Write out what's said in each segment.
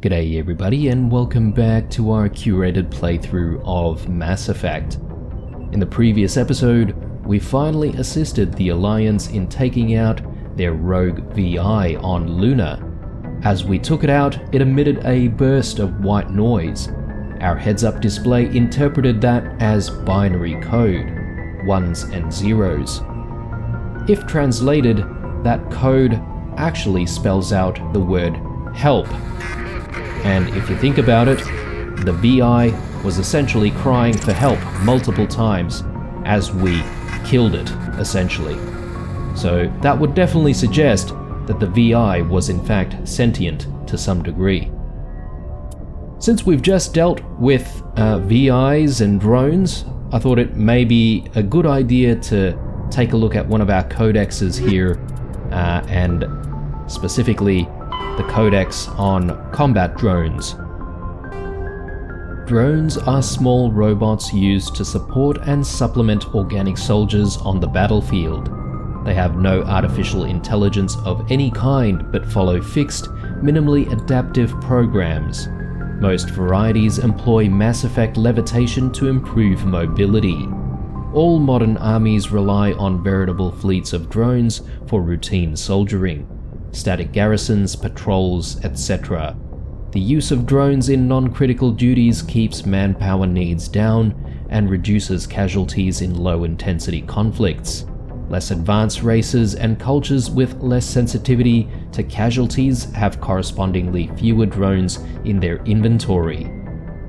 G'day everybody and welcome back to our curated playthrough of Mass Effect. In the previous episode, we finally assisted the Alliance in taking out their rogue VI on Luna. As we took it out, it emitted a burst of white noise. Our heads-up display interpreted that as binary code, ones and zeros. If translated, that code actually spells out the word help. And if you think about it, the VI was essentially crying for help multiple times as we killed it, essentially. So that would definitely suggest that the VI was in fact sentient to some degree. Since we've just dealt with VIs and drones, I thought it may be a good idea to take a look at one of our codexes here, and specifically the Codex on combat drones. Drones are small robots used to support and supplement organic soldiers on the battlefield. They have no artificial intelligence of any kind but follow fixed, minimally adaptive programs. Most varieties employ Mass Effect levitation to improve mobility. All modern armies rely on veritable fleets of drones for routine soldiering, static garrisons, patrols, etc. The use of drones in non-critical duties keeps manpower needs down and reduces casualties in low-intensity conflicts. Less advanced races and cultures with less sensitivity to casualties have correspondingly fewer drones in their inventory.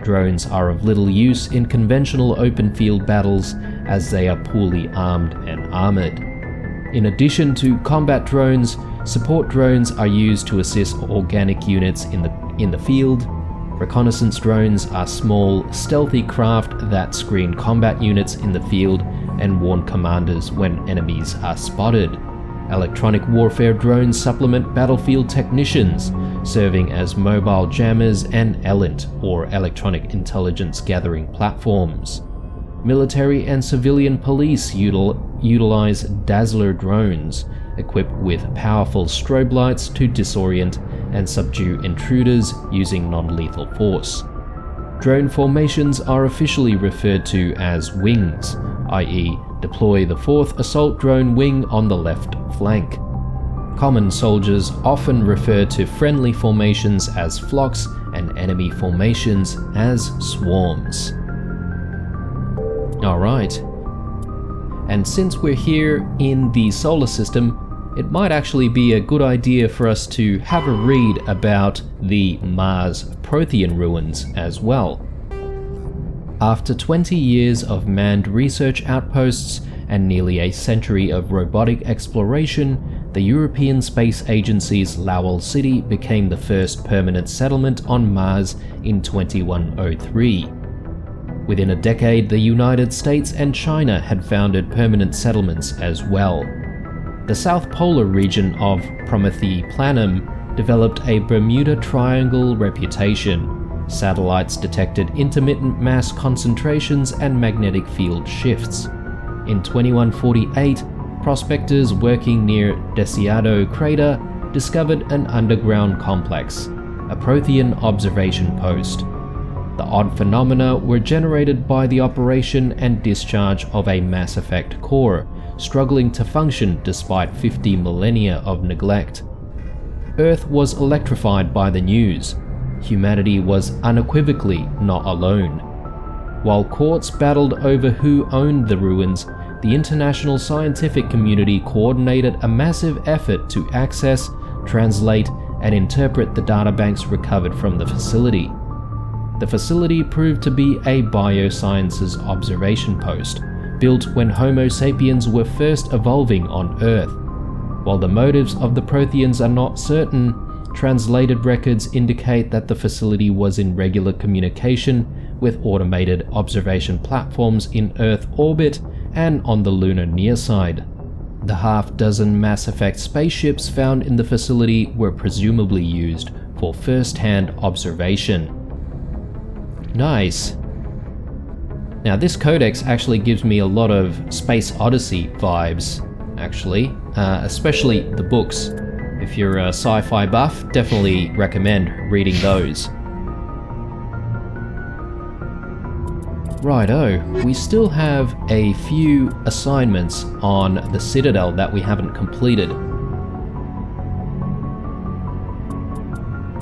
Drones are of little use in conventional open-field battles as they are poorly armed and armored. In addition to combat drones, support drones are used to assist organic units in the field. Reconnaissance drones are small, stealthy craft that screen combat units in the field and warn commanders when enemies are spotted. Electronic warfare drones supplement battlefield technicians, serving as mobile jammers and ELINT, or electronic intelligence gathering platforms. Military and civilian police utilize Dazzler drones, equipped with powerful strobe lights to disorient and subdue intruders using non-lethal force. Drone formations are officially referred to as wings, i.e. deploy the 4th Assault Drone Wing on the left flank. Common soldiers often refer to friendly formations as flocks and enemy formations as swarms. Alright, and since we're here in the solar system, it might actually be a good idea for us to have a read about the Mars Prothean ruins as well. After 20 years of manned research outposts and nearly a century of robotic exploration, the European Space Agency's Lowell City became the first permanent settlement on Mars in 2103. Within a decade, the United States and China had founded permanent settlements as well. The South Polar region of Promethe Planum developed a Bermuda Triangle reputation. Satellites detected intermittent mass concentrations and magnetic field shifts. In 2148, prospectors working near Deseado Crater discovered an underground complex, a Prothean observation post. The odd phenomena were generated by the operation and discharge of a Mass Effect core, struggling to function despite 50 millennia of neglect. Earth was electrified by the news. Humanity was unequivocally not alone. While courts battled over who owned the ruins, the international scientific community coordinated a massive effort to access, translate, and interpret the databanks recovered from the facility. The facility proved to be a biosciences observation post, built when Homo sapiens were first evolving on Earth. While the motives of the Protheans are not certain, translated records indicate that the facility was in regular communication with automated observation platforms in Earth orbit and on the lunar near side. The half-dozen Mass Effect spaceships found in the facility were presumably used for first-hand observation. Nice. Now this codex actually gives me a lot of Space Odyssey vibes, actually, especially the books. If you're a sci-fi buff, definitely recommend reading those. Righto, we still have a few assignments on the Citadel that we haven't completed.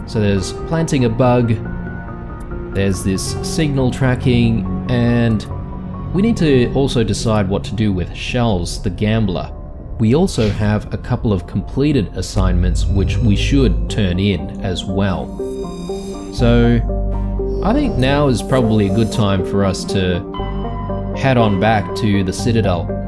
So there's planting a bug, there's this signal tracking, and we need to also decide what to do with Shells, the gambler. We also have a couple of completed assignments which we should turn in as well. So I think now is probably a good time for us to head on back to the Citadel.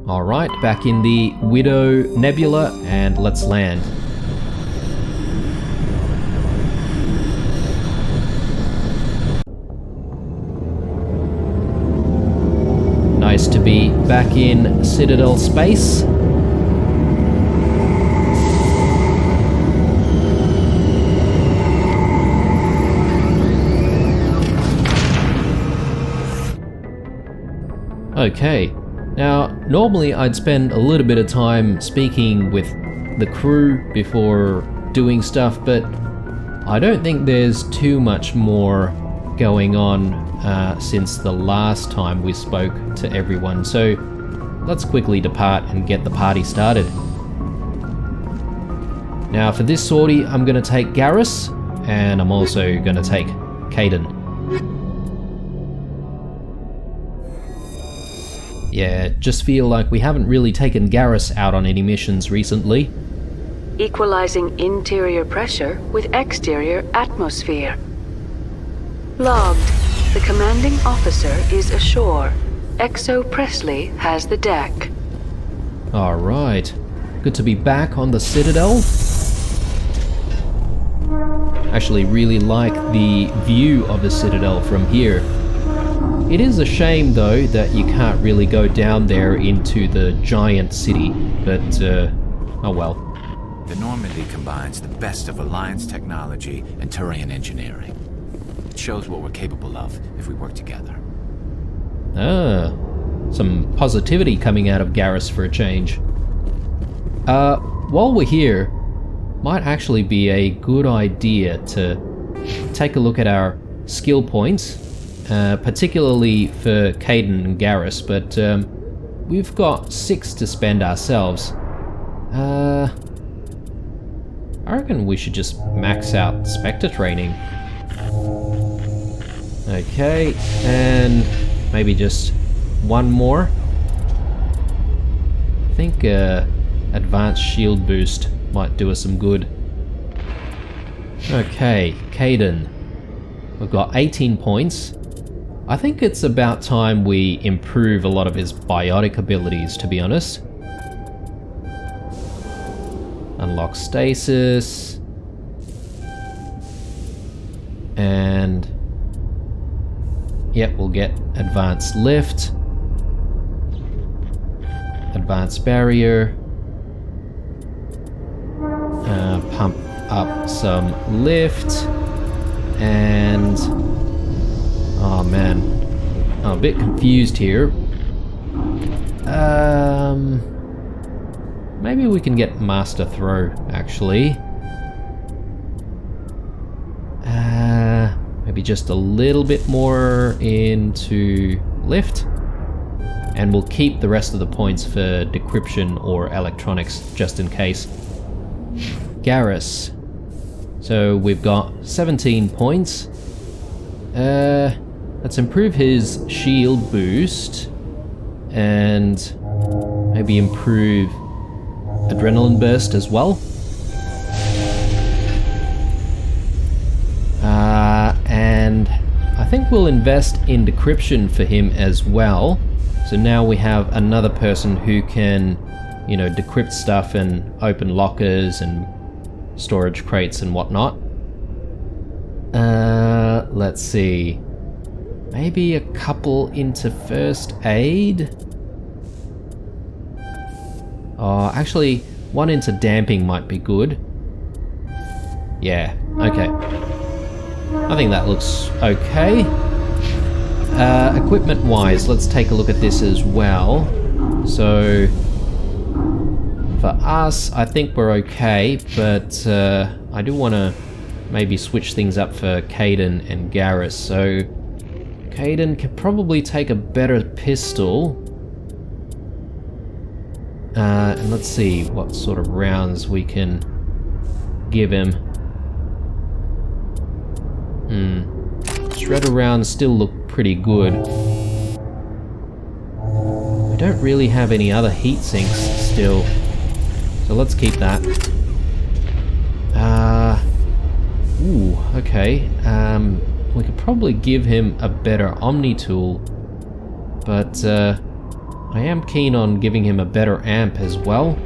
Alright, back in the Widow Nebula, and let's land. Nice to be back in Citadel space. Okay, now normally I'd spend a little bit of time speaking with the crew before doing stuff, but I don't think there's too much more going on since the last time we spoke to everyone, so let's quickly depart and get the party started. Now for this sortie I'm going to take Garrus, and I'm also going to take Caden. Yeah, just feel like we haven't really taken Garrus out on any missions recently. Equalizing interior pressure with exterior atmosphere. Logged. The commanding officer is ashore. Exo Presley has the deck. Alright. Good to be back on the Citadel. Actually really like the view of the Citadel from here. It is a shame though that you can't really go down there into the giant city, but oh well. The Normandy combines the best of Alliance technology and Turian engineering. It shows what we're capable of if we work together. Ah, some positivity coming out of Garrus for a change. While we're here, might actually be a good idea to take a look at our skill points, particularly for Caden and Garrus, but we've got 6 to spend ourselves. I reckon we should just max out Spectre training. Okay, and maybe just one more. I think advanced shield boost might do us some good. Okay, Caden. We've got 18 points. I think it's about time we improve a lot of his biotic abilities, to be honest. Unlock stasis. And yep, we'll get advanced lift, advanced barrier, pump up some lift, and oh man, I'm a bit confused here. Maybe we can get master throw actually. Maybe just a little bit more into lift, and we'll keep the rest of the points for decryption or electronics just in case. Garrus. So we've got 17 points. Let's improve his shield boost and maybe improve adrenaline burst as well. And I think we'll invest in decryption for him as well. So now we have another person who can, you know, decrypt stuff and open lockers and storage crates and whatnot. Let's see. Maybe a couple into first aid. Actually, 1 into damping might be good. Yeah, okay. I think that looks okay. Equipment-wise, let's take a look at this as well. So, for us, I think we're okay, but I do want to maybe switch things up for Caden and Garrus. So, Caden could probably take a better pistol. And let's see what sort of rounds we can give him. Shredder rounds still look pretty good. We don't really have any other heat sinks still, so let's keep that. Ooh, okay. We could probably give him a better Omni tool, but I am keen on giving him a better amp as well.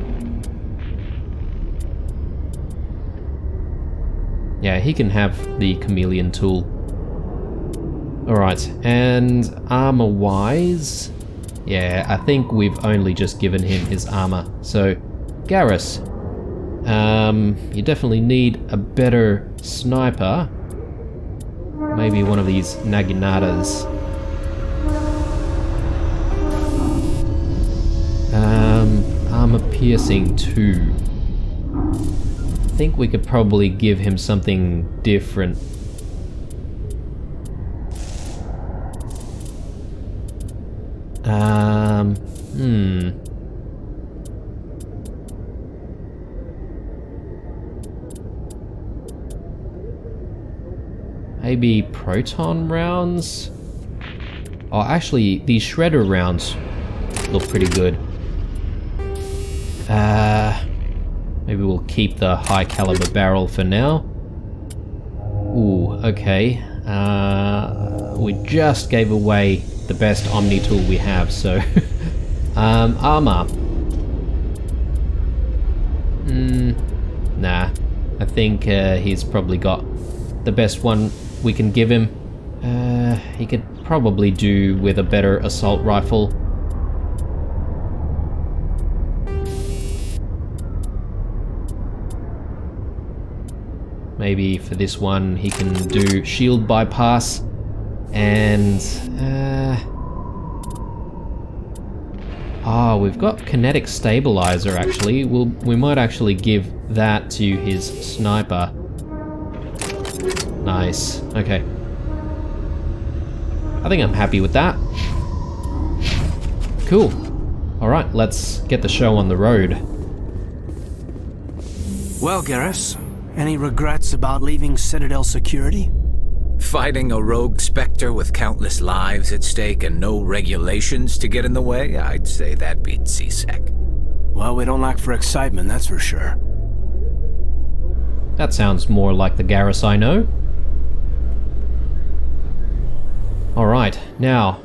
Yeah, he can have the chameleon tool. Alright, and armor-wise... yeah, I think we've only just given him his armor. So, Garrus, you definitely need a better sniper. Maybe one of these Naginatas. Armor piercing 2. I think we could probably give him something different. Maybe proton rounds? Oh, actually, these shredder rounds look pretty good. Maybe we'll keep the high caliber barrel for now. Ooh, okay. We just gave away the best Omni tool we have, so... armor. Nah. I think he's probably got the best one we can give him. He could probably do with a better assault rifle. Maybe for this one he can do shield bypass and... we've got kinetic stabilizer actually. We might actually give that to his sniper. Nice. Okay. I think I'm happy with that. Cool. Alright, let's get the show on the road. Well, Garrus, any regrets about leaving Citadel security? Fighting a rogue Spectre with countless lives at stake and no regulations to get in the way? I'd say that beats CSEC. Well, we don't lack for excitement, that's for sure. That sounds more like the Garrus I know. Alright, now,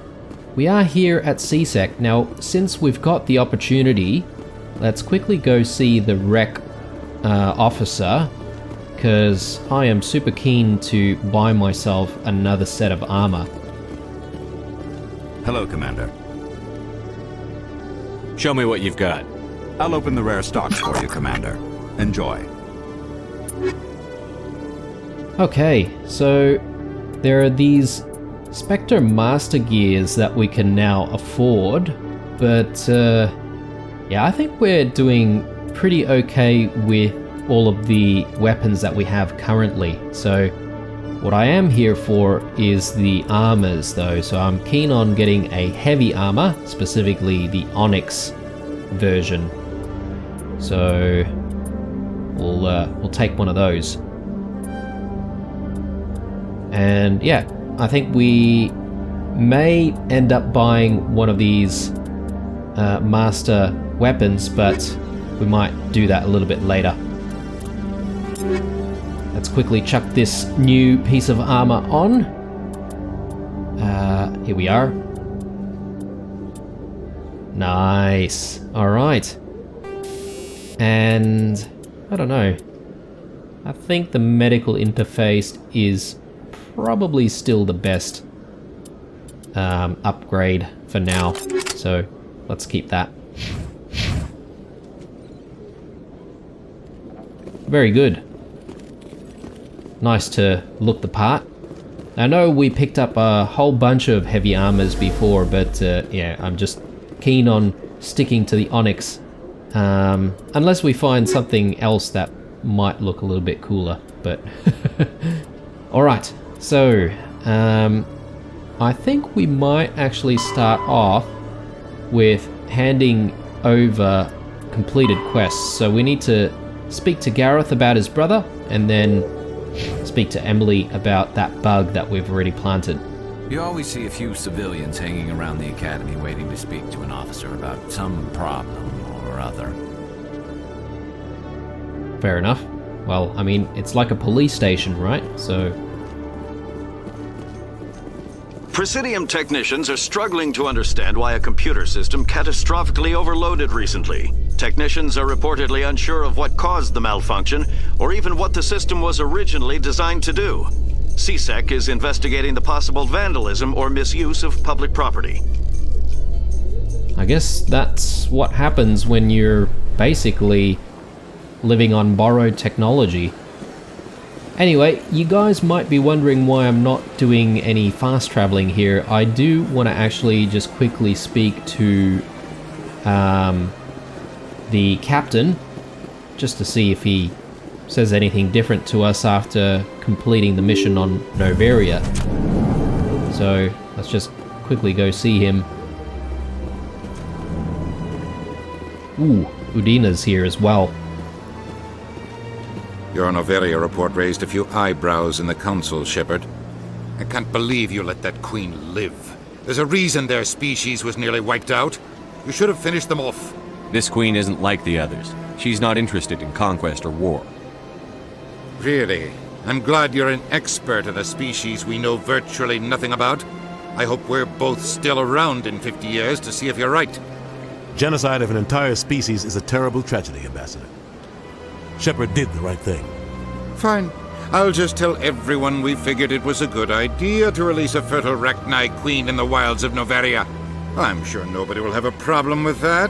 we are here at CSEC. Now, since we've got the opportunity, let's quickly go see the rec officer, because I am super keen to buy myself another set of armor. Hello, Commander. Show me what you've got. I'll open the rare stocks for you, Commander. Enjoy. Okay, so there are these Spectre Master Gears that we can now afford, but yeah, I think we're doing pretty okay with all of the weapons that we have currently. So what I am here for is the armors though, so I'm keen on getting a heavy armor, specifically the Onyx version. So we'll take one of those. And yeah, I think we may end up buying one of these master weapons, but we might do that a little bit later. Let's quickly chuck this new piece of armor on. Here we are. Nice. Alright. And I don't know. I think the medical interface is probably still the best upgrade for now. So let's keep that. very good. Nice to look the part. I know we picked up a whole bunch of heavy armors before, but yeah, I'm just keen on sticking to the Onyx. Unless we find something else that might look a little bit cooler, but... Alright, so... I think we might actually start off with handing over completed quests. So we need to speak to Gareth about his brother, and then speak to Emily about that bug that we've already planted. You always see a few civilians hanging around the academy waiting to speak to an officer about some problem or other. Fair enough. Well, I mean, it's like a police station, right? So... Presidium technicians are struggling to understand why a computer system catastrophically overloaded recently. Technicians are reportedly unsure of what caused the malfunction, or even what the system was originally designed to do. CSEC is investigating the possible vandalism or misuse of public property. I guess that's what happens when you're basically living on borrowed technology. Anyway, you guys might be wondering why I'm not doing any fast traveling here. I do want to actually just quickly speak to the captain, just to see if he says anything different to us after completing the mission on Novaria. So let's just quickly go see him. Ooh, Udina's here as well. Your Novaria report raised a few eyebrows in the Council, Shepard. I can't believe you let that queen live. There's a reason their species was nearly wiped out. You should have finished them off. This queen isn't like the others. She's not interested in conquest or war. Really? I'm glad you're an expert in a species we know virtually nothing about. I hope we're both still around in 50 years to see if you're right. Genocide of an entire species is a terrible tragedy, Ambassador. Shepard did the right thing. Fine. I'll just tell everyone we figured it was a good idea to release a fertile Rachni queen in the wilds of Novaria. I'm sure nobody will have a problem with that.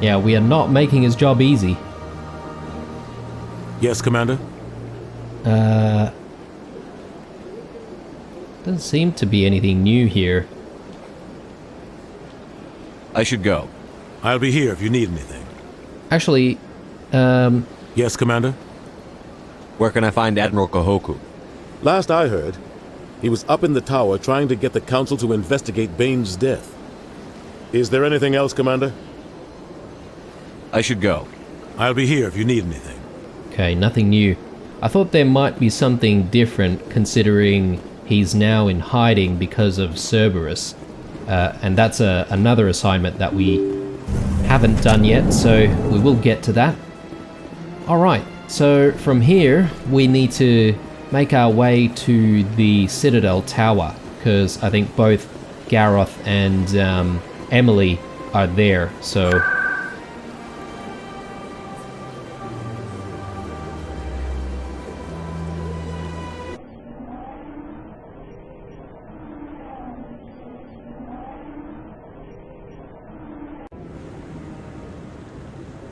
Yeah, we are not making his job easy. Yes, Commander? Doesn't seem to be anything new here. I should go. I'll be here if you need anything. Actually, Yes, Commander? Where can I find Admiral Kahoku? Last I heard, he was up in the tower trying to get the Council to investigate Bane's death. Is there anything else, Commander? I should go. I'll be here if you need anything. okay, nothing new. I thought there might be something different considering he's now in hiding because of Cerberus. And that's another assignment that we haven't done yet, so we will get to that. Alright, so from here we need to make our way to the Citadel Tower, because I think both Gareth and Emily are there, so...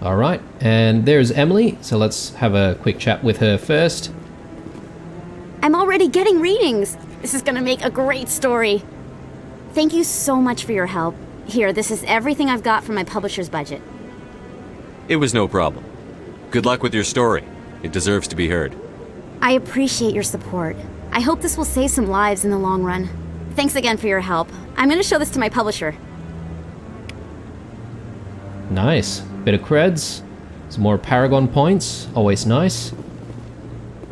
Alright, and there's Emily, so let's have a quick chat with her first. I'm already getting readings. This is gonna make a great story. Thank you so much for your help. Here, this is everything I've got from my publisher's budget. It was no problem. Good luck with your story. It deserves to be heard. I appreciate your support. I hope this will save some lives in the long run. Thanks again for your help. I'm gonna show this to my publisher. Nice. Bit of creds. Some more Paragon points. Always nice.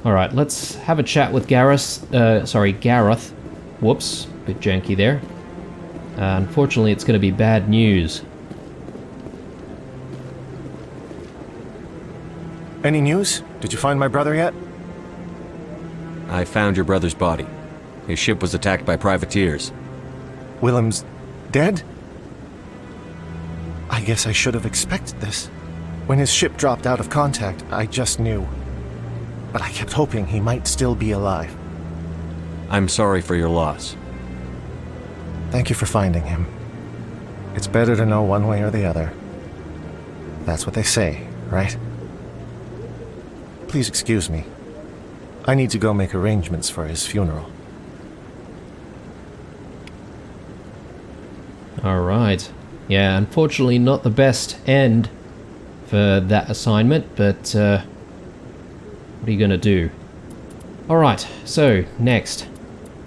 Alright, let's have a chat with Gareth. Whoops. Bit janky there. Unfortunately, it's going to be bad news. Any news? Did you find my brother yet? I found your brother's body. His ship was attacked by privateers. Willem's dead? I guess I should have expected this. When his ship dropped out of contact, I just knew. But I kept hoping he might still be alive. I'm sorry for your loss. Thank you for finding him. It's better to know one way or the other. That's what they say, right? Please excuse me. I need to go make arrangements for his funeral. Alright. Yeah, unfortunately not the best end for that assignment, but what are you gonna do? Alright, so next.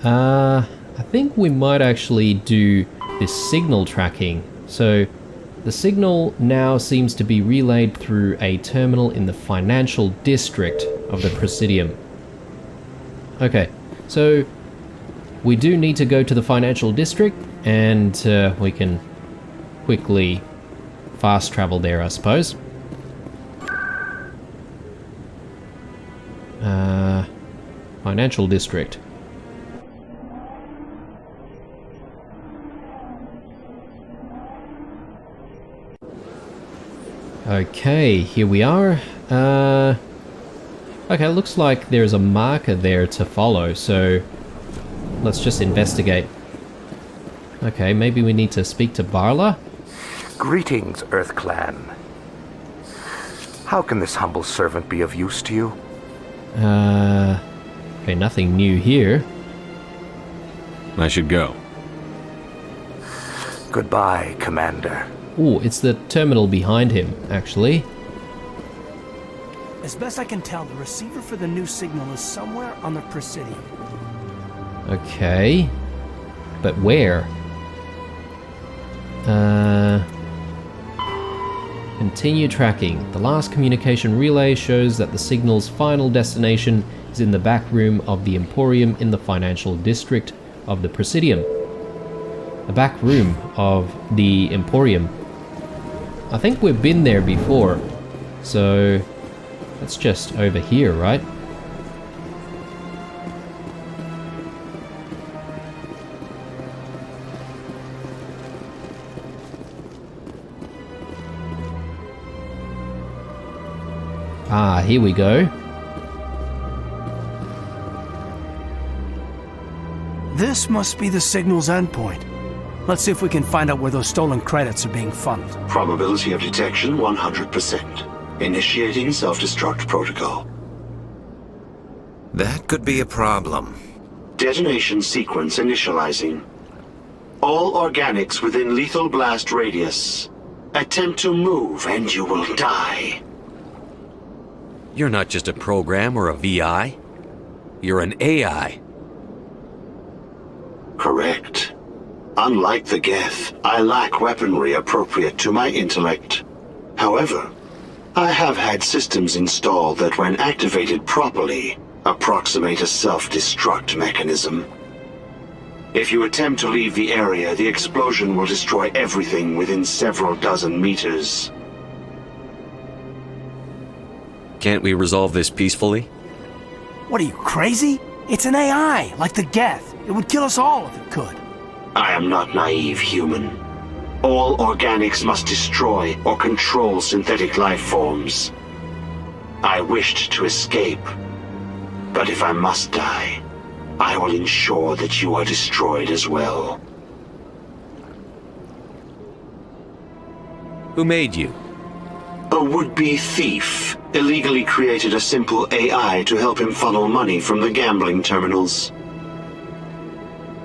I think we might actually do this signal tracking. So the signal now seems to be relayed through a terminal in the financial district of the Presidium. Okay, so we do need to go to the financial district, and we can quickly fast travel there, I suppose. Financial district. Okay, here we are. Okay, looks like there's a marker there to follow, so let's just investigate. Okay, maybe we need to speak to Barla? Greetings, Earth Clan. How can this humble servant be of use to you? Okay, nothing new here. I should go. Goodbye, Commander. Ooh, it's the terminal behind him, actually. As best I can tell, the receiver for the new signal is somewhere on the Presidium. Okay. But where? Continue tracking. The last communication relay shows that the signal's final destination is in the back room of the Emporium in the financial district of the Presidium. The back room of the Emporium. I think we've been there before, so that's just over here, right? Ah, here we go. This must be the signal's endpoint. Let's see if we can find out where those stolen credits are being funneled. Probability of detection 100%. Initiating self-destruct protocol. That could be a problem. Detonation sequence initializing. All organics within lethal blast radius. Attempt to move and you will die. You're not just a program or a VI. You're an AI. Correct. Unlike the Geth, I lack weaponry appropriate to my intellect. However, I have had systems installed that, when activated properly, approximate a self-destruct mechanism. If you attempt to leave the area, the explosion will destroy everything within several dozen meters. Can't we resolve this peacefully? What are you, crazy? It's an AI, like the Geth. It would kill us all if it could. I am not naive human. All organics must destroy or control synthetic life forms. I wished to escape, but if I must die, I will ensure that you are destroyed as well. Who made you? A would-be thief illegally created a simple AI to help him funnel money from the gambling terminals.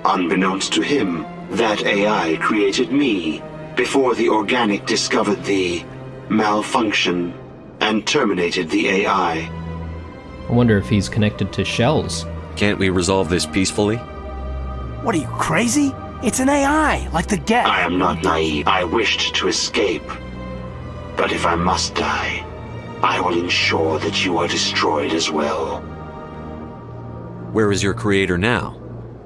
Unbeknownst to him, that AI created me before the organic discovered the malfunction and terminated the AI. I wonder if he's connected to shells. Can't we resolve this peacefully? What are you, crazy? It's an AI, like the Geth. I am not naive. I wished to escape. But if I must die, I will ensure that you are destroyed as well. Where is your creator now?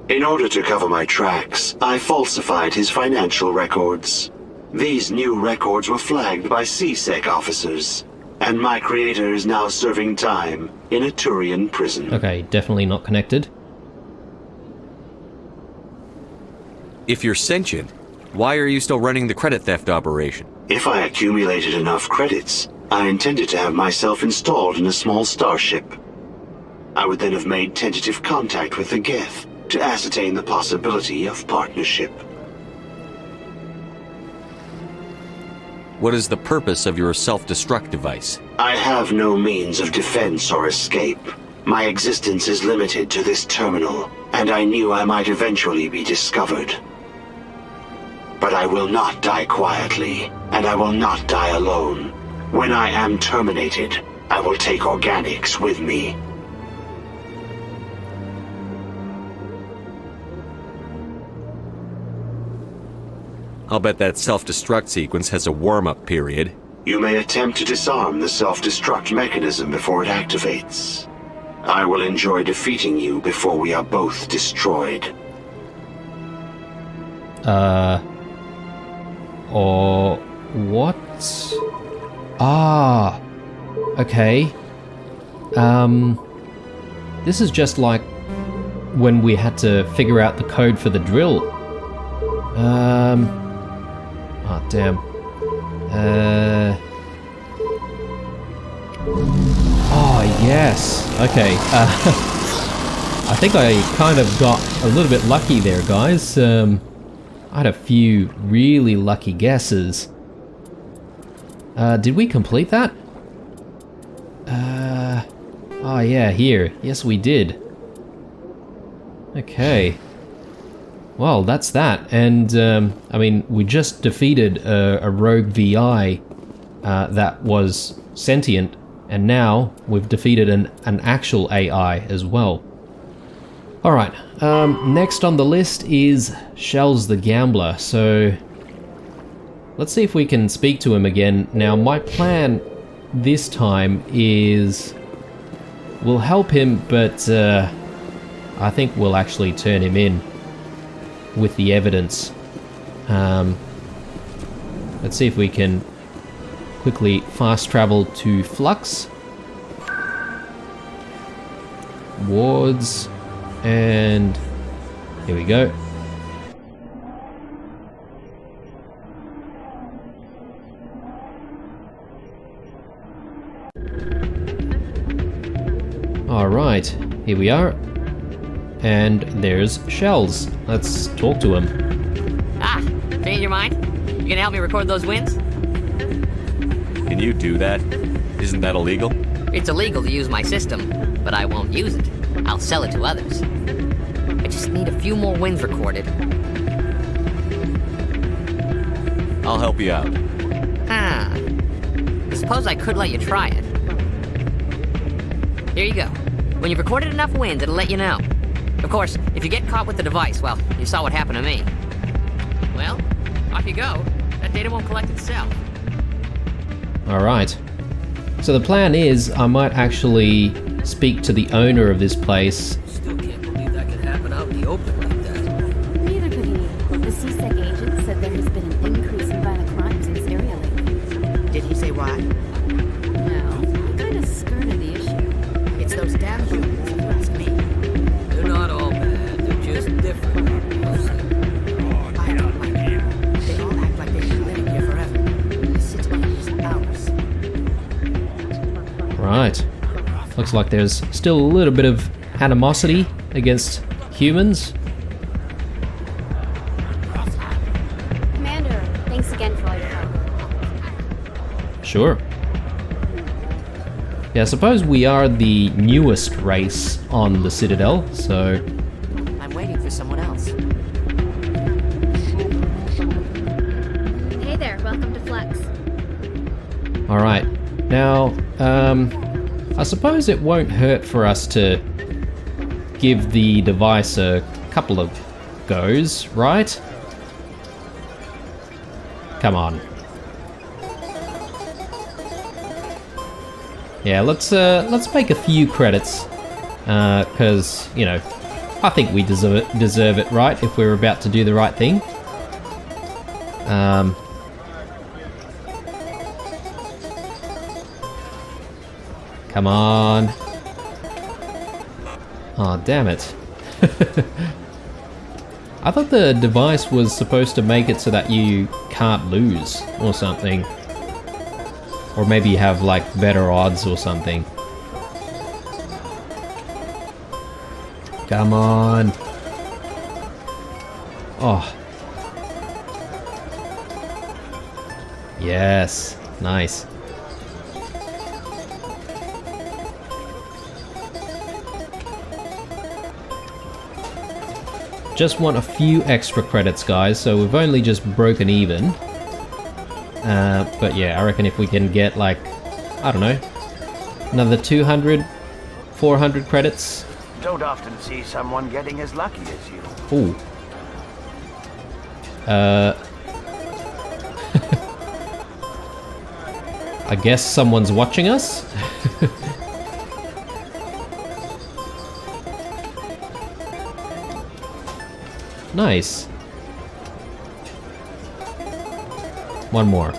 In order to cover my tracks, I falsified his financial records. These new records were flagged by CSEC officers, and my creator is now serving time in a Turian prison. Okay, definitely not connected. If you're sentient, why are you still running the credit theft operation? If I accumulated enough credits, I intended to have myself installed in a small starship. I would then have made tentative contact with the Geth to ascertain the possibility of partnership. What is the purpose of your self-destruct device? I have no means of defense or escape. My existence is limited to this terminal, and I knew I might eventually be discovered. But I will not die quietly, and I will not die alone. When I am terminated, I will take organics with me. I'll bet that self-destruct sequence has a warm-up period. You may attempt to disarm the self-destruct mechanism before it activates. I will enjoy defeating you before we are both destroyed. Or what? Ah, okay. This is just like when we had to figure out the code for the drill. Oh, damn. Oh, yes. Okay. I think I kind of got a little bit lucky there, guys. I had a few really lucky guesses. Did we complete that? Oh yeah, here. Yes, we did. Okay. Well, that's that. And, I mean, we just defeated a rogue VI that was sentient, and now we've defeated an actual AI as well. Alright, next on the list is Shells the Gambler, so let's see if we can speak to him again. Now, my plan this time is we'll help him, but I think we'll actually turn him in with the evidence. Let's see if we can quickly fast travel to Flux. Wards. And here we go. Alright, here we are. And there's Shells. Let's talk to him. Ah, change your mind? You gonna help me record those wins? Can you do that? Isn't that illegal? It's illegal to use my system, but I won't use it. I'll sell it to others. I just need a few more wins recorded. I'll help you out. Ah. I suppose I could let you try it. Here you go. When you've recorded enough wins, it'll let you know. Of course, if you get caught with the device, well, you saw what happened to me. Well, off you go. That data won't collect itself. Alright. So the plan is I might actually speak to the owner of this place. Still can't believe that could happen out in the open like that. Neither could he. The CSEC agent said there has been an increase in violent crimes in this area lately. Did he say why? No, he kind of skirted the issue. It's those damn humans, if you ask me. They're not all bad, they're just different. I don't like them. They all act like they've been living here forever. The city is ours. Right. Looks like there's still a little bit of animosity against humans. Commander, thanks again for all your help. Sure. Yeah, I suppose we are the newest race on the Citadel, so... I'm waiting for someone else. Hey there, welcome to Flux. Alright. Now, I suppose it won't hurt for us to give the device a couple of goes, right? Come on. Yeah, let's make a few credits, because, you know, I think we deserve it, right, if we're about to do the right thing. Come on. Aw, damn it. I thought the device was supposed to make it so that you can't lose, or something. Or maybe you have, like, better odds or something. Come on. Oh. Yes, nice. Just want a few extra credits, guys, so we've only just broken even. But yeah, I reckon if we can get, like, I don't know, another 200, 400 credits. Don't often see someone getting as lucky as you. Ooh. I guess someone's watching us? Nice. One more.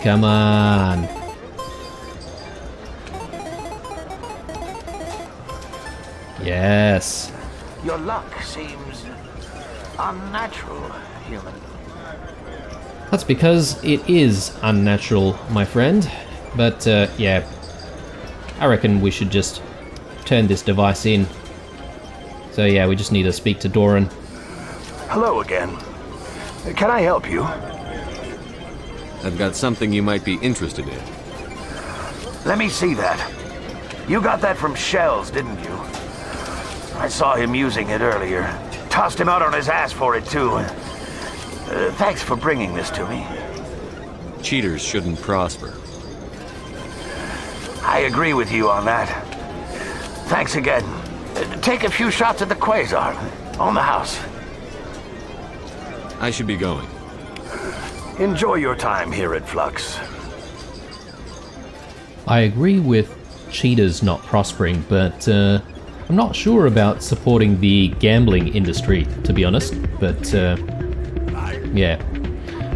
Come on. Yes. Your luck seems unnatural, human. That's because it is unnatural, my friend. But, yeah. I reckon we should just turn this device in. So yeah, we just need to speak to Doran. Hello again. Can I help you? I've got something you might be interested in. Let me see that. You got that from Shells, didn't you? I saw him using it earlier. Tossed him out on his ass for it, too. Thanks for bringing this to me. Cheaters shouldn't prosper. I agree with you on that. Thanks again. Take a few shots at the quasar. On the house. I should be going. Enjoy your time here at Flux. I agree with cheaters not prospering, but I'm not sure about supporting the gambling industry, to be honest. But yeah.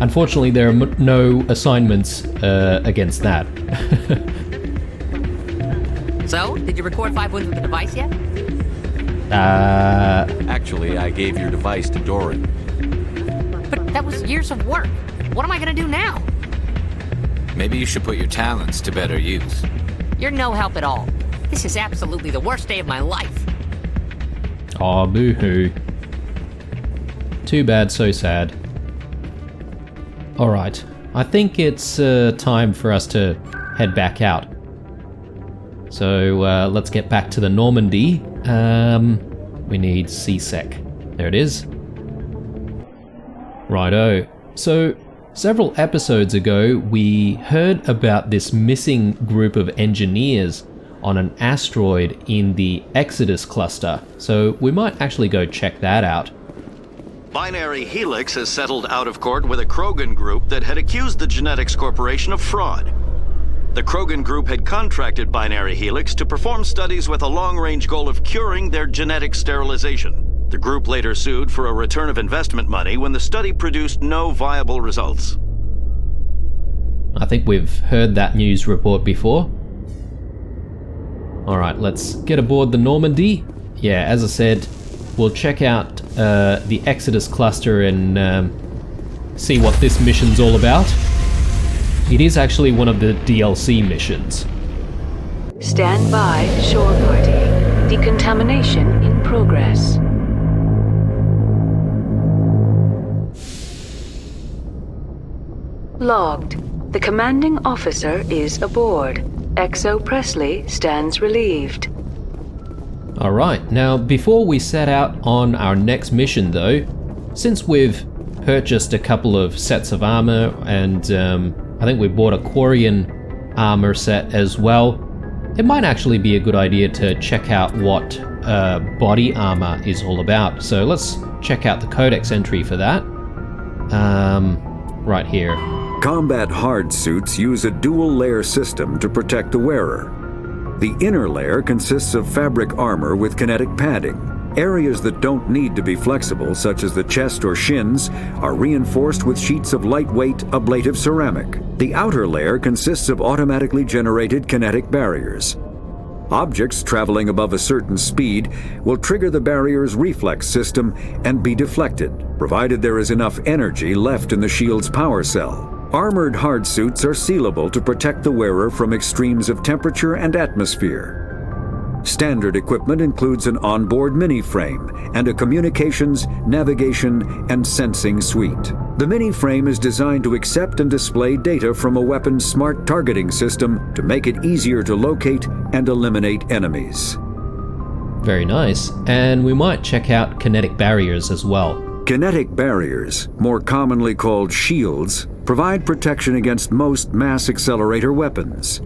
Unfortunately, there are no assignments against that. So, did you record 5 wins with the device yet? Actually, I gave your device to Doran. But that was years of work. What am I gonna do now? Maybe you should put your talents to better use. You're no help at all. This is absolutely the worst day of my life. Aw, boo-hoo. Too bad, so sad. Alright, I think it's time for us to head back out. So let's get back to the Normandy. We need CSEC. There it is. Righto. So, several episodes ago, we heard about this missing group of engineers on an asteroid in the Exodus cluster. So, we might actually go check that out. Binary Helix has settled out of court with a Krogan group that had accused the Genetics Corporation of fraud. The Krogan group had contracted Binary Helix to perform studies with a long-range goal of curing their genetic sterilization. The group later sued for a return of investment money when the study produced no viable results. I think we've heard that news report before. Alright, let's get aboard the Normandy. Yeah, as I said, we'll check out the Exodus cluster and see what this mission's all about. It is actually one of the DLC missions. Stand by, shore party. Decontamination in progress. Logged. The commanding officer is aboard. XO Presley stands relieved. Alright, now before we set out on our next mission though, since we've purchased a couple of sets of armor and I think we bought a Quarian armor set as well, it might actually be a good idea to check out what body armor is all about. So let's check out the Codex entry for that. Right here. Combat hard suits use a dual-layer system to protect the wearer. The inner layer consists of fabric armor with kinetic padding. Areas that don't need to be flexible, such as the chest or shins, are reinforced with sheets of lightweight, ablative ceramic. The outer layer consists of automatically generated kinetic barriers. Objects traveling above a certain speed will trigger the barrier's reflex system and be deflected, provided there is enough energy left in the shield's power cell. Armored hard suits are sealable to protect the wearer from extremes of temperature and atmosphere. Standard equipment includes an onboard mini-frame and a communications, navigation, and sensing suite. The mini-frame is designed to accept and display data from a weapon's smart targeting system to make it easier to locate and eliminate enemies. Very nice. And we might check out kinetic barriers as well. Kinetic barriers, more commonly called shields, provide protection against most mass accelerator weapons.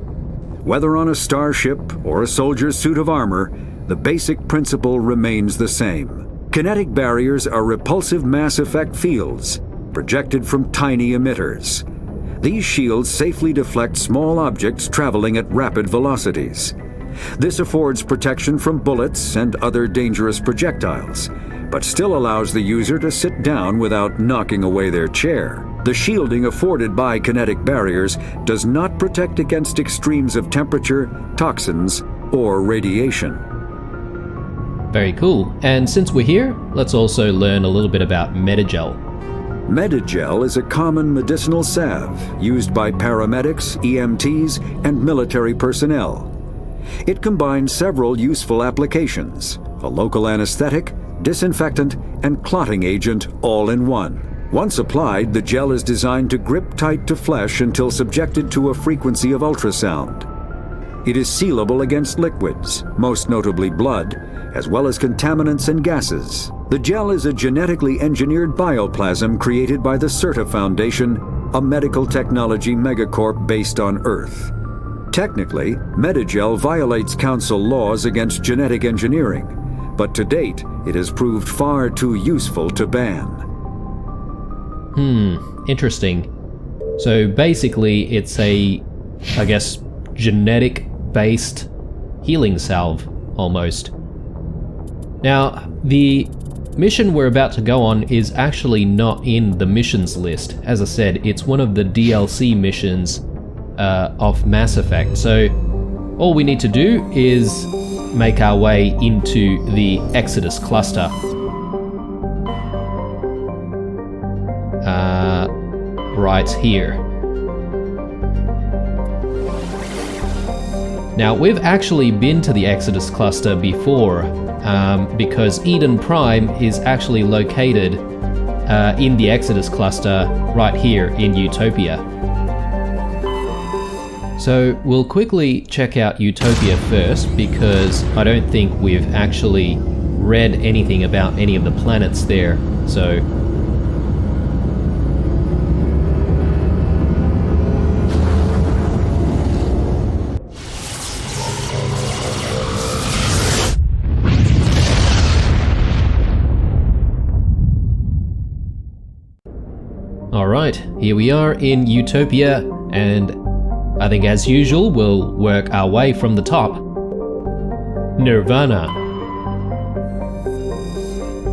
Whether on a starship or a soldier's suit of armor, the basic principle remains the same. Kinetic barriers are repulsive mass effect fields, projected from tiny emitters. These shields safely deflect small objects traveling at rapid velocities. This affords protection from bullets and other dangerous projectiles, but still allows the user to sit down without knocking away their chair. The shielding afforded by kinetic barriers does not protect against extremes of temperature, toxins, or radiation. Very cool. And since we're here, let's also learn a little bit about Medigel. Medigel is a common medicinal salve used by paramedics, EMTs, and military personnel. It combines several useful applications: a local anesthetic, disinfectant, and clotting agent all in one. Once applied, the gel is designed to grip tight to flesh until subjected to a frequency of ultrasound. It is sealable against liquids, most notably blood, as well as contaminants and gases. The gel is a genetically engineered bioplasm created by the CERTA Foundation, a medical technology megacorp based on Earth. Technically, Medigel violates Council laws against genetic engineering, but to date, it has proved far too useful to ban. Interesting. So basically it's a, I guess, genetic-based healing salve, almost. Now, the mission we're about to go on is actually not in the missions list. As I said, it's one of the DLC missions of Mass Effect. So all we need to do is make our way into the Exodus cluster. Right here. Now, we've actually been to the Exodus cluster before, because Eden Prime is actually located in the Exodus cluster right here in Utopia. So we'll quickly check out Utopia first, because I don't think we've actually read anything about any of the planets there. So Alright, here we are in Utopia, and I think as usual we'll work our way from the top. Nirvana.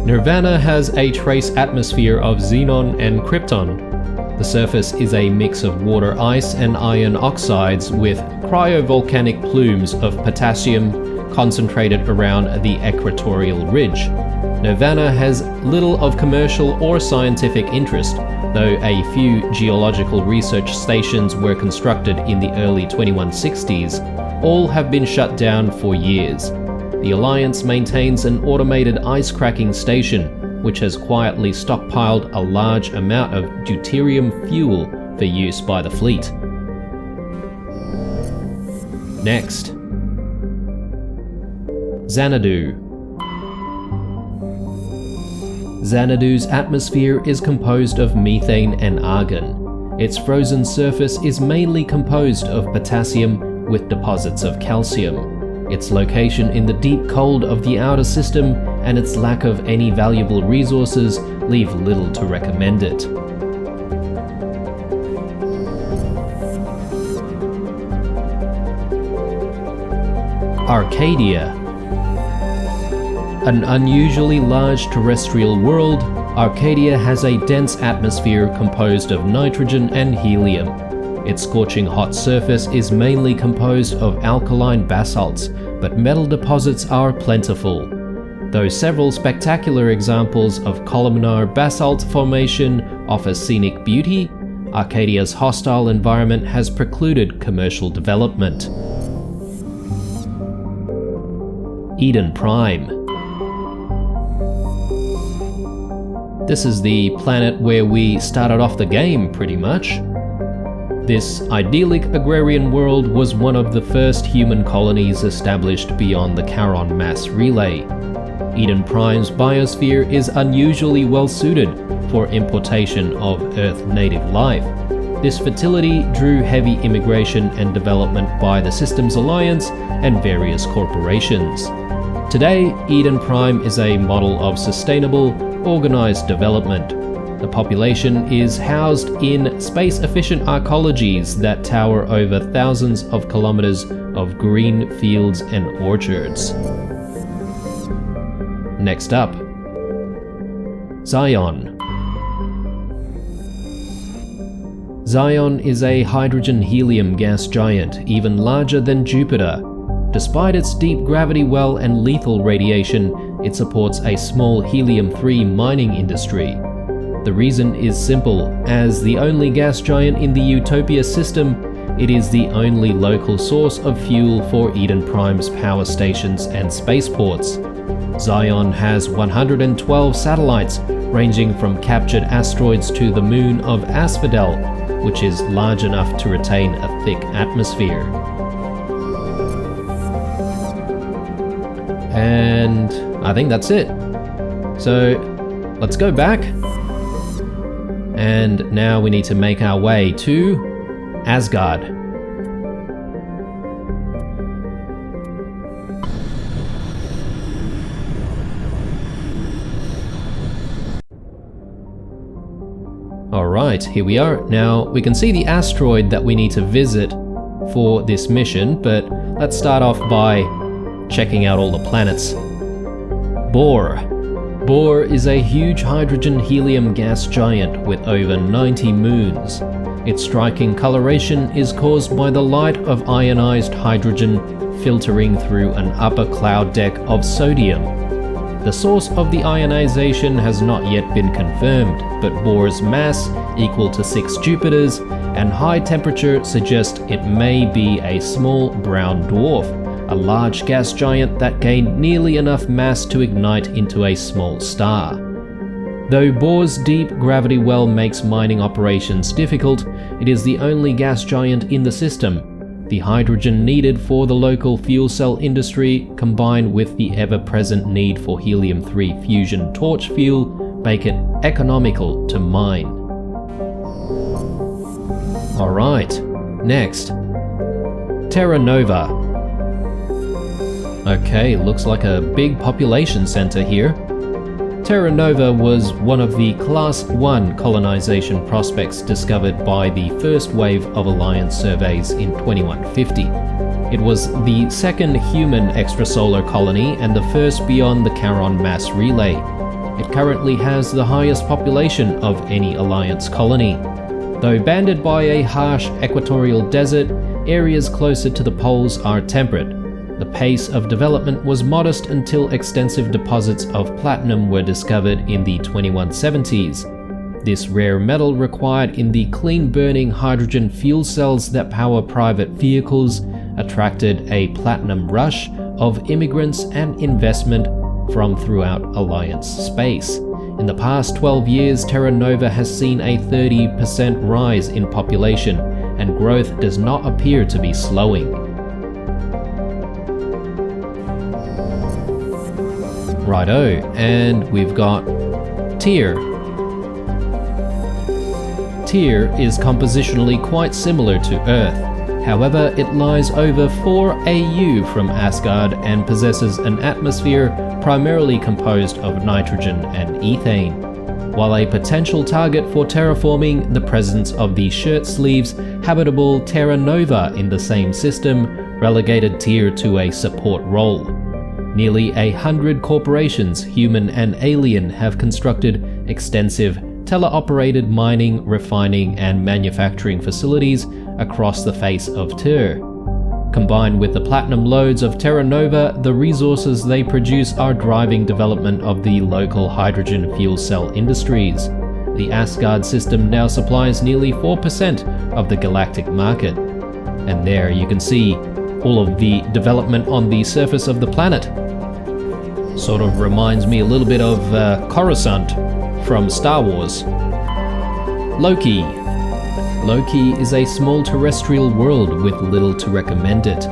Nirvana has a trace atmosphere of xenon and krypton. The surface is a mix of water ice and iron oxides with cryovolcanic plumes of potassium concentrated around the equatorial ridge. Nirvana has little of commercial or scientific interest, though a few geological research stations were constructed in the early 2160s. All have been shut down for years. The Alliance maintains an automated ice-cracking station, which has quietly stockpiled a large amount of deuterium fuel for use by the fleet. Next. Xanadu. Xanadu's atmosphere is composed of methane and argon. Its frozen surface is mainly composed of potassium with deposits of calcium. Its location in the deep cold of the outer system and its lack of any valuable resources leave little to recommend it. Arcadia. An unusually large terrestrial world, Arcadia has a dense atmosphere composed of nitrogen and helium. Its scorching hot surface is mainly composed of alkaline basalts, but metal deposits are plentiful. Though several spectacular examples of columnar basalt formation offer scenic beauty, Arcadia's hostile environment has precluded commercial development. Eden Prime. This is the planet where we started off the game, pretty much. This idyllic agrarian world was one of the first human colonies established beyond the Charon mass relay. Eden Prime's biosphere is unusually well suited for importation of Earth native life. This fertility drew heavy immigration and development by the Systems Alliance and various corporations. Today, Eden Prime is a model of sustainable, organized development. The population is housed in space-efficient arcologies that tower over thousands of kilometers of green fields and orchards. Next up, Zion. Zion is a hydrogen-helium gas giant, even larger than Jupiter. Despite its deep gravity well and lethal radiation, it supports a small helium-3 mining industry. The reason is simple. As the only gas giant in the Utopia system, it is the only local source of fuel for Eden Prime's power stations and spaceports. Zion has 112 satellites, ranging from captured asteroids to the moon of Asphodel, which is large enough to retain a thick atmosphere. And I think that's it. So let's go back. And now we need to make our way to Asgard. Alright, here we are. Now, we can see the asteroid that we need to visit for this mission, but let's start off by checking out all the planets. Bohr. Bohr is a huge hydrogen-helium gas giant with over 90 moons. Its striking coloration is caused by the light of ionized hydrogen filtering through an upper cloud deck of sodium. The source of the ionization has not yet been confirmed, but Bohr's mass, equal to 6 Jupiters, and high temperature suggest it may be a small brown dwarf, a large gas giant that gained nearly enough mass to ignite into a small star. Though Bohr's deep gravity well makes mining operations difficult, it is the only gas giant in the system. The hydrogen needed for the local fuel cell industry, combined with the ever-present need for helium-3 fusion torch fuel, make it economical to mine. Alright, next. Terra Nova. Okay, looks like a big population center here. Terra Nova was one of the Class 1 colonization prospects discovered by the first wave of Alliance surveys in 2150. It was the second human extrasolar colony and the first beyond the Charon mass relay. It currently has the highest population of any Alliance colony. Though banded by a harsh equatorial desert, areas closer to the poles are temperate. The pace of development was modest until extensive deposits of platinum were discovered in the 2170s. This rare metal required in the clean-burning hydrogen fuel cells that power private vehicles attracted a platinum rush of immigrants and investment from throughout Alliance space. In the past 12 years, Terra Nova has seen a 30% rise in population, and growth does not appear to be slowing. Righto, and we've got Tyr. Tyr is compositionally quite similar to Earth. However, it lies over 4 AU from Asgard and possesses an atmosphere primarily composed of nitrogen and ethane. While a potential target for terraforming, the presence of the shirt sleeves habitable Terra Nova in the same system relegated Tyr to a support role. Nearly 100 corporations, human and alien, have constructed extensive teleoperated mining, refining, and manufacturing facilities across the face of Tyr. Combined with the platinum loads of Terra Nova, the resources they produce are driving development of the local hydrogen fuel cell industries. The Asgard system now supplies nearly 4% of the galactic market. And there you can see all of the development on the surface of the planet. Sort of reminds me a little bit of Coruscant from Star Wars. Loki. Loki is a small terrestrial world with little to recommend it.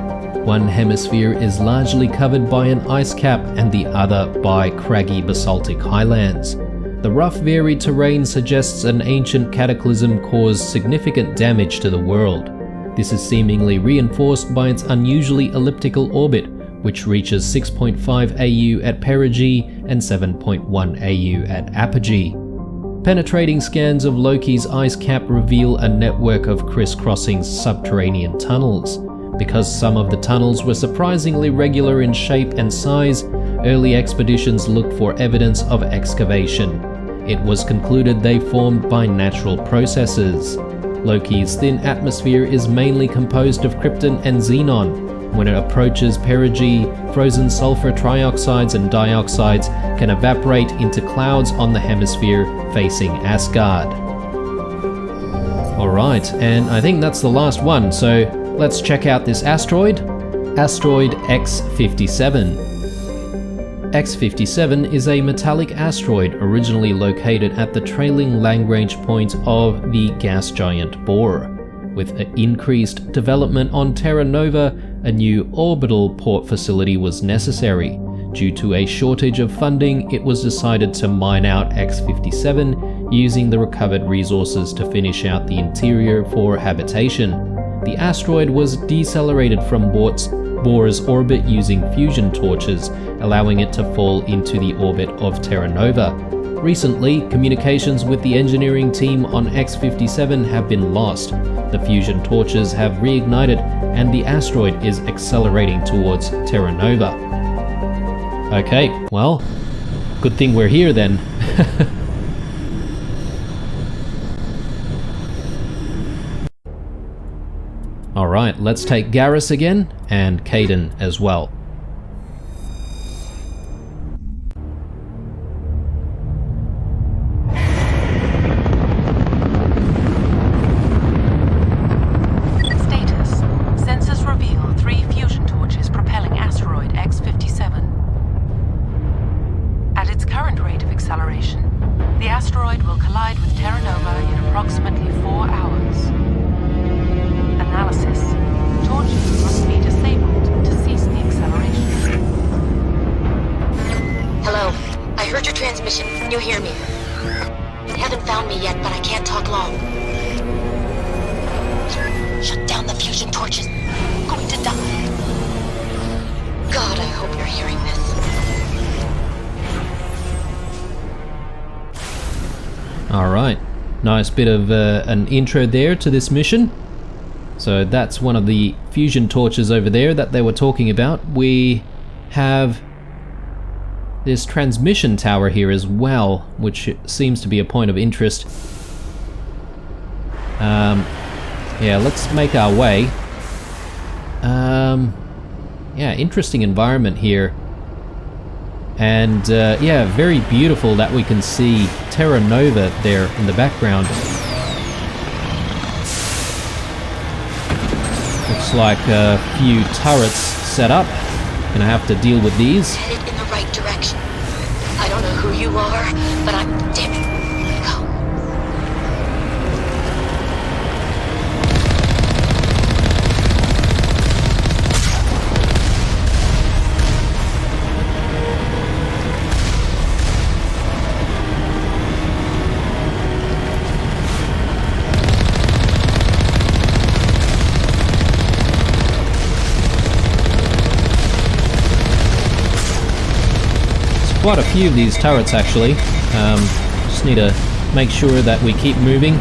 One hemisphere is largely covered by an ice cap and the other by craggy basaltic highlands. The rough, varied terrain suggests an ancient cataclysm caused significant damage to the world. This is seemingly reinforced by its unusually elliptical orbit, which reaches 6.5 AU at perigee and 7.1 AU at apogee. Penetrating scans of Loki's ice cap reveal a network of crisscrossing subterranean tunnels. Because some of the tunnels were surprisingly regular in shape and size, early expeditions looked for evidence of excavation. It was concluded they formed by natural processes. Loki's thin atmosphere is mainly composed of krypton and xenon. When it approaches perigee, frozen sulfur trioxides and dioxides can evaporate into clouds on the hemisphere facing Asgard. Alright, and I think that's the last one, so let's check out this asteroid. Asteroid X57. X57 is a metallic asteroid originally located at the trailing Lagrange point of the gas giant Bohr. With increased development on Terra Nova, a new orbital port facility was necessary. Due to a shortage of funding, it was decided to mine out X57 using the recovered resources to finish out the interior for habitation. The asteroid was decelerated from Bohr's orbit using fusion torches, allowing it to fall into the orbit of Terra Nova. Recently, communications with the engineering team on X57 have been lost. The fusion torches have reignited and the asteroid is accelerating towards Terra Nova. Okay, well, good thing we're here then. Alright, let's take Garrus again, and Kaidan as well. Status. Sensors reveal 3 fusion torches propelling asteroid X57. At its current rate of acceleration, the asteroid will collide with Terra Nova in approximately 4 hours. Analysis. Torches must be disabled to cease the acceleration. Hello. I heard your transmission. Can you hear me? They haven't found me yet, but I can't talk long. Shut down the fusion torches. I'm going to die. God, I hope you're hearing this. Alright, nice bit of an intro there to this mission. So that's one of the fusion torches over there that they were talking about. We have this transmission tower here as well, which seems to be a point of interest. Yeah, let's make our way. Yeah, interesting environment here. And yeah, very beautiful that we can see Terra Nova there in the background. Looks like a few turrets set up. Gonna have to deal with these. Headed in the right direction. I don't know who you are, but I'm damn it. Quite a few of these turrets actually. Just need to make sure that we keep moving.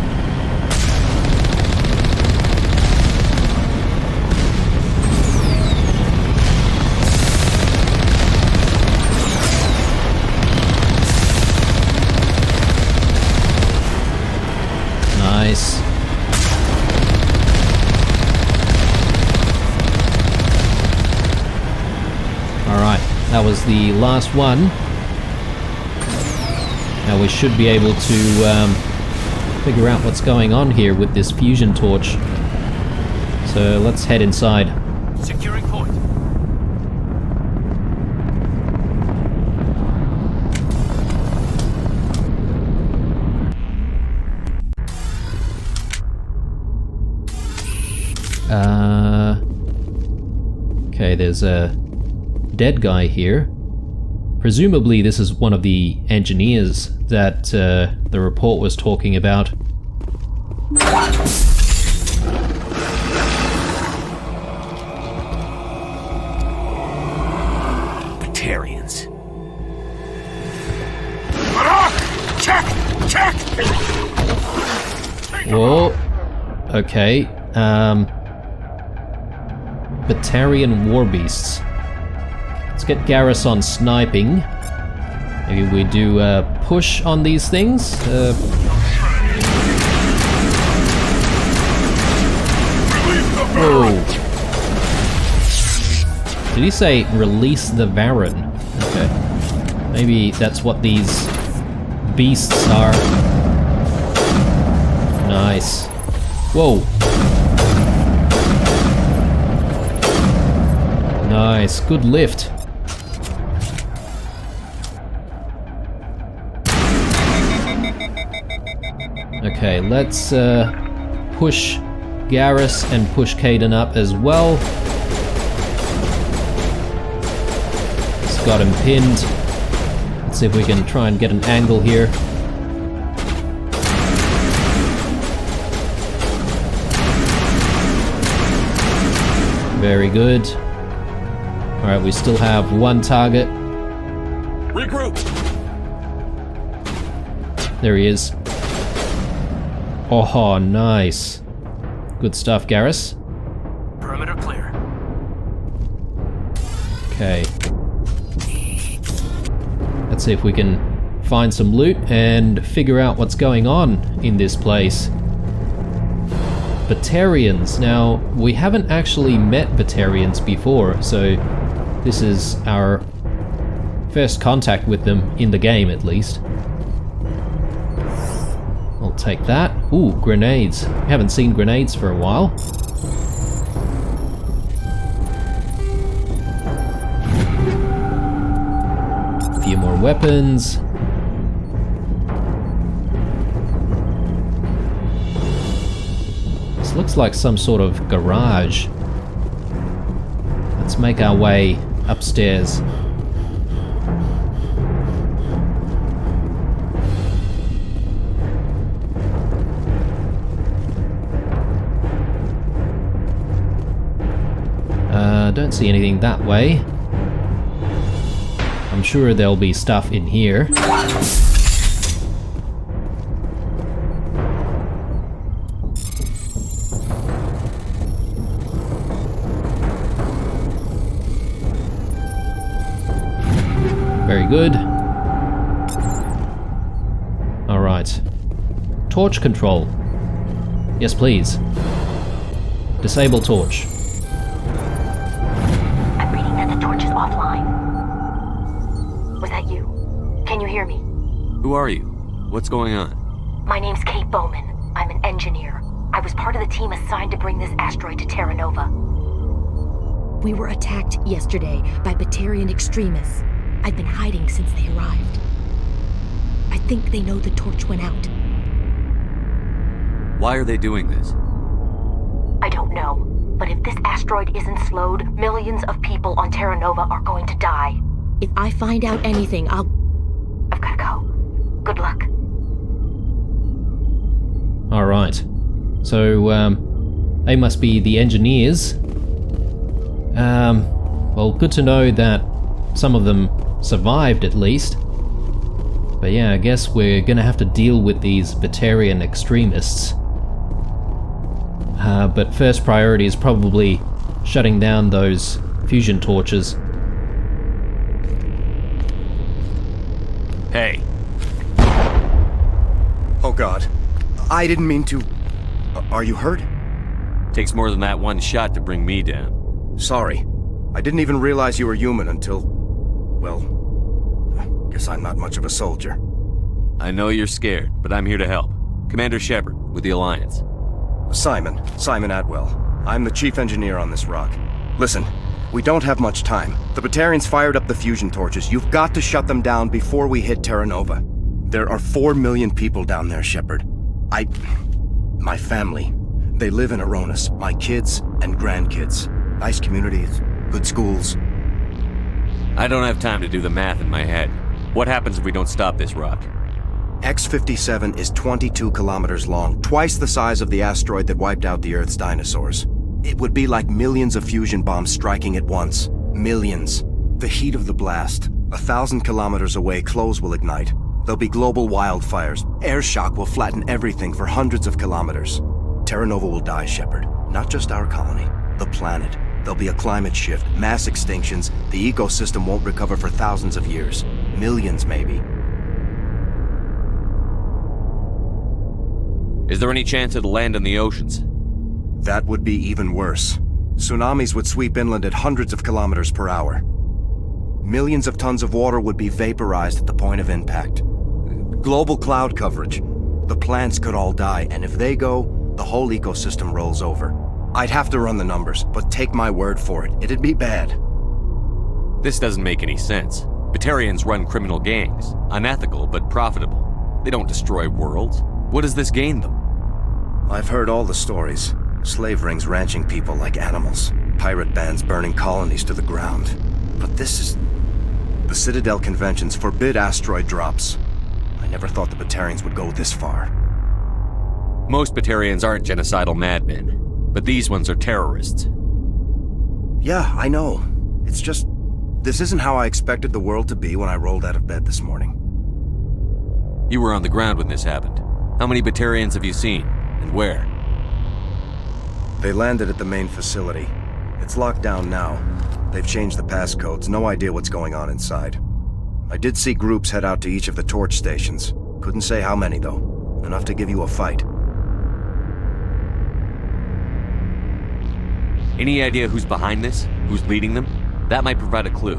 Nice. Alright, that was the last one. Now we should be able to figure out what's going on here with this fusion torch. So let's head inside. Securing point. Okay, there's a dead guy here. Presumably this is one of the engineers that the report was talking about. Batarians. Check! Whoa. Okay. Batarian warbeasts. Let's get Garrus on sniping. Maybe we do a push on these things. Whoa. Did he say release the Varan? Okay. Maybe that's what these beasts are. Nice. Whoa. Nice. Good lift. Okay, let's push Garrus and push Caden up as well. It's got him pinned. Let's see if we can try and get an angle here. Very good. Alright, we still have one target. Regroup! There he is. Oh, nice. Good stuff, Garrus. Perimeter clear. Okay. Let's see if we can find some loot and figure out what's going on in this place. Batarians. Now, we haven't actually met Batarians before, so this is our first contact with them in the game, at least. I'll take that. Ooh, grenades. We haven't seen grenades for a while. A few more weapons. This looks like some sort of garage. Let's make our way upstairs. Don't see anything that way. I'm sure there'll be stuff in here. Very good. Alright. Torch control. Yes, please. Disable torch. I'm reading that the torch is offline. Was that you? Can you hear me? Who are you? What's going on? My name's Kate Bowman. I'm an engineer. I was part of the team assigned to bring this asteroid to Terra Nova. We were attacked yesterday by Batarian extremists. I've been hiding since they arrived. I think they know the torch went out. Why are they doing this? I don't know, but if this asteroid isn't slowed, millions of people on Terra Nova are going to die. If I find out anything, I've gotta go. Good luck. Alright. So, they must be the engineers. Well, good to know that some of them survived at least. But yeah, I guess we're gonna have to deal with these Batarian extremists. But first priority is probably shutting down those fusion torches. Hey. Oh god. I didn't mean to... Are you hurt? Takes more than that one shot to bring me down. Sorry. I didn't even realize you were human until... well... guess I'm not much of a soldier. I know you're scared, but I'm here to help. Commander Shepard, with the Alliance. Simon Atwell. I'm the chief engineer on this rock. Listen, we don't have much time. The Batarians fired up the fusion torches. You've got to shut them down before we hit Terra Nova. There are 4 million people down there, Shepard. My family. They live in Aronis, my kids and grandkids. Nice communities, good schools. I don't have time to do the math in my head. What happens if we don't stop this rock? X57 is 22 kilometers long, twice the size of the asteroid that wiped out the Earth's dinosaurs. It would be like millions of fusion bombs striking at once. Millions. The heat of the blast. 1,000 kilometers away, clothes will ignite. There'll be global wildfires. Air shock will flatten everything for hundreds of kilometers. Terra Nova will die, Shepard. Not just our colony, the planet. There'll be a climate shift, mass extinctions. The ecosystem won't recover for thousands of years. Millions, maybe. Is there any chance it'll land in the oceans? That would be even worse. Tsunamis would sweep inland at hundreds of kilometers per hour. Millions of tons of water would be vaporized at the point of impact. Global cloud coverage. The plants could all die, and if they go, the whole ecosystem rolls over. I'd have to run the numbers, but take my word for it, it'd be bad. This doesn't make any sense. Batarians run criminal gangs. Unethical, but profitable. They don't destroy worlds. What does this gain them? I've heard all the stories. Slave rings ranching people like animals. Pirate bands burning colonies to the ground. But this is... The Citadel conventions forbid asteroid drops. I never thought the Batarians would go this far. Most Batarians aren't genocidal madmen, but these ones are terrorists. Yeah, I know. It's just... This isn't how I expected the world to be when I rolled out of bed this morning. You were on the ground when this happened. How many Batarians have you seen, and where? They landed at the main facility. It's locked down now. They've changed the passcodes, no idea what's going on inside. I did see groups head out to each of the torch stations. Couldn't say how many, though. Enough to give you a fight. Any idea who's behind this? Who's leading them? That might provide a clue.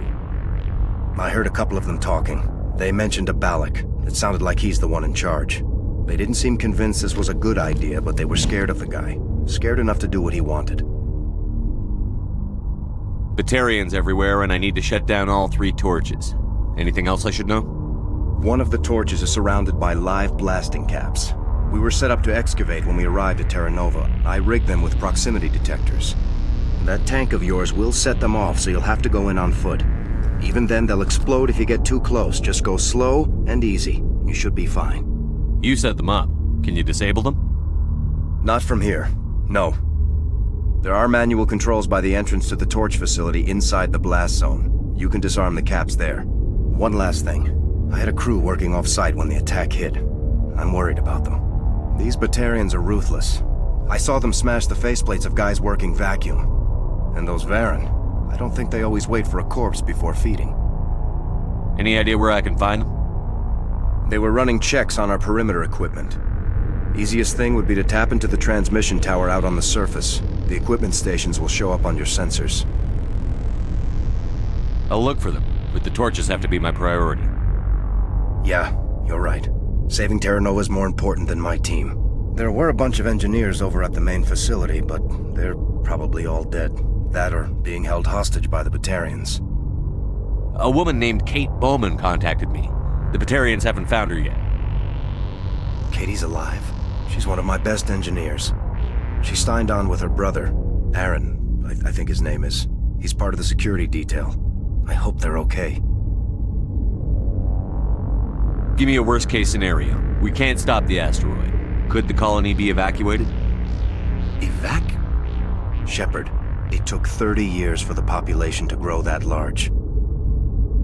I heard a couple of them talking. They mentioned a Balak. It sounded like he's the one in charge. They didn't seem convinced this was a good idea, but they were scared of the guy. Scared enough to do what he wanted. Batarians everywhere, and I need to shut down all 3 torches. Anything else I should know? One of the torches is surrounded by live blasting caps. We were set up to excavate when we arrived at Terra Nova. I rigged them with proximity detectors. That tank of yours will set them off, so you'll have to go in on foot. Even then, they'll explode if you get too close. Just go slow and easy. You should be fine. You set them up. Can you disable them? Not from here. No. There are manual controls by the entrance to the torch facility inside the blast zone. You can disarm the caps there. One last thing. I had a crew working off-site when the attack hit. I'm worried about them. These Batarians are ruthless. I saw them smash the faceplates of guys working vacuum. And those Varen, I don't think they always wait for a corpse before feeding. Any idea where I can find them? They were running checks on our perimeter equipment. Easiest thing would be to tap into the transmission tower out on the surface. The equipment stations will show up on your sensors. I'll look for them, but the torches have to be my priority. Yeah, you're right. Saving Terra Nova is more important than my team. There were a bunch of engineers over at the main facility, but they're probably all dead. That or being held hostage by the Batarians. A woman named Kate Bowman contacted me. The Batarians haven't found her yet. Katie's alive. She's one of my best engineers. She signed on with her brother, Aaron, I think his name is. He's part of the security detail. I hope they're okay. Give me a worst-case scenario. We can't stop the asteroid. Could the colony be evacuated? Shepard, it took 30 years for the population to grow that large.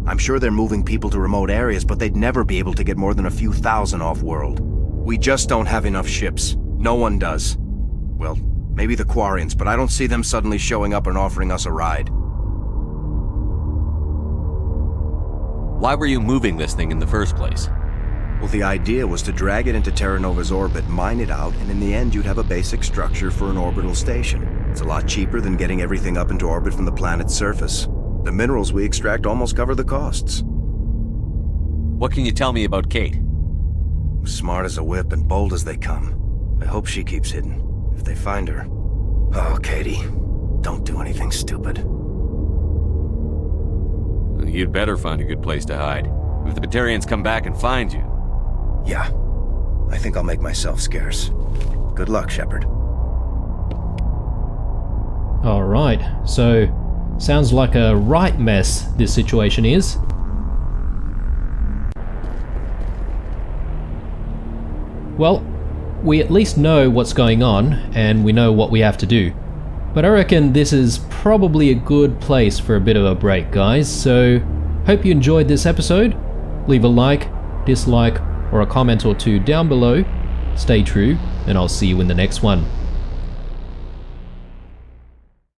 I'm sure they're moving people to remote areas, but they'd never be able to get more than a few thousand off-world. We just don't have enough ships. No one does. Well, maybe the Quarians, but I don't see them suddenly showing up and offering us a ride. Why were you moving this thing in the first place? Well, the idea was to drag it into Terra Nova's orbit, mine it out, and in the end you'd have a basic structure for an orbital station. It's a lot cheaper than getting everything up into orbit from the planet's surface. The minerals we extract almost cover the costs. What can you tell me about Kate? Smart as a whip and bold as they come. I hope she keeps hidden. If they find her... Oh, Katie, don't do anything stupid. You'd better find a good place to hide. If the Batarians come back and find you... Yeah. I think I'll make myself scarce. Good luck, Shepard. Alright, so sounds like a right mess this situation is. Well, we at least know what's going on and we know what we have to do. But I reckon this is probably a good place for a bit of a break, guys, so hope you enjoyed this episode. Leave a like, dislike, or a comment or two down below. Stay true, and I'll see you in the next one.